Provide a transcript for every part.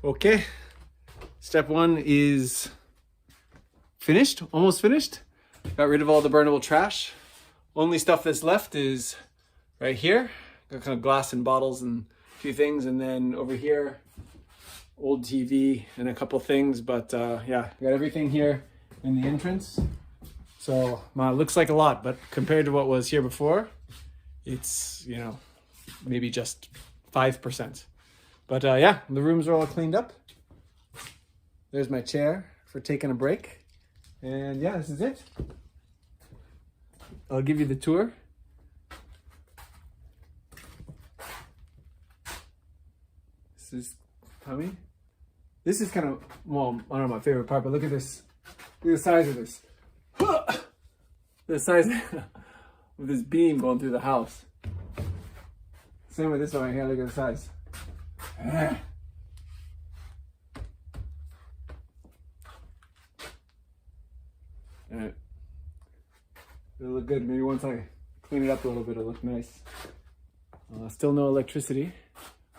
Okay, step one is finished, almost finished. Got rid of all the burnable trash. Only stuff that's left is right here. Got kind of glass and bottles and a few things, and then over here, old TV and a couple things. But yeah, got everything here in the entrance. So looks like a lot, but compared to what was here before, it's, you know, maybe just 5%. But yeah, the rooms are all cleaned up. There's my chair for taking a break. And yeah, this is it. I'll give you the tour. This is Tommy. This is kind of, well, I don't know, my favorite part, but look at this. Look at the size of this. The size of this beam going through the house. Same with this one right here, look at the size. Alright. It'll look good. Maybe once I clean it up a little bit, it'll look nice. Still no electricity.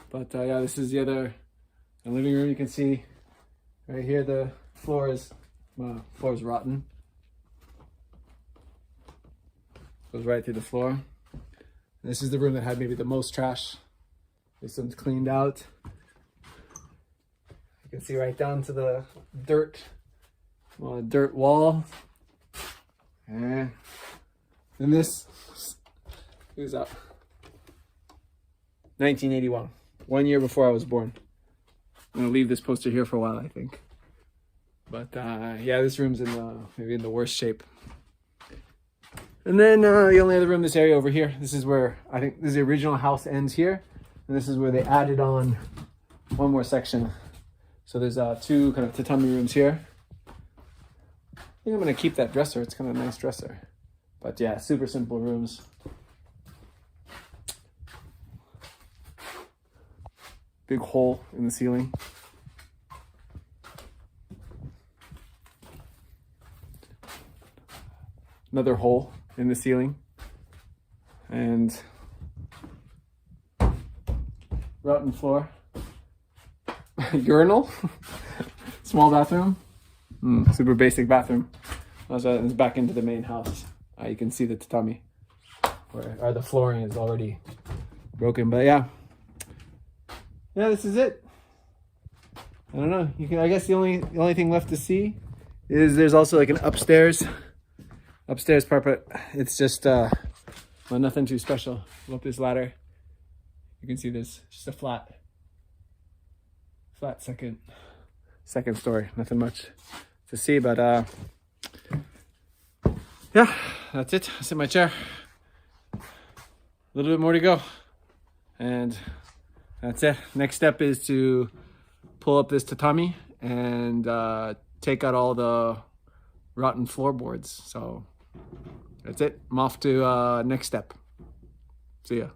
But yeah, this is the living room. You can see right here the floor is rotten. Goes right through the floor. This is the room that had maybe the most trash. This one's cleaned out. You can see right down to the dirt wall. And then this, who's up? 1981, 1 year before I was born. I'm gonna leave this poster here for a while, I think. But yeah, this room's maybe in the worst shape. And then the only other room, this area over here, this is where I think the original house ends here. And this is where they added on one more section. So there's two kind of tatami rooms here. I think I'm gonna keep that dresser. It's kind of a nice dresser. But yeah, super simple rooms. Big hole in the ceiling. Another hole in the ceiling. And rotten floor. Urinal. Small bathroom. Super basic bathroom. It's back into the main house. You can see the tatami, or the flooring is already broken. But yeah, this is it. I don't know. I guess the only thing left to see is there's also like an upstairs part, but it's just well, nothing too special. Go up this ladder. You can see this, just a flat second story. Nothing much to see, but yeah, that's it. I sit in my chair. A little bit more to go, and that's it. Next step is to pull up this tatami and take out all the rotten floorboards. So that's it. I'm off to next step. See ya.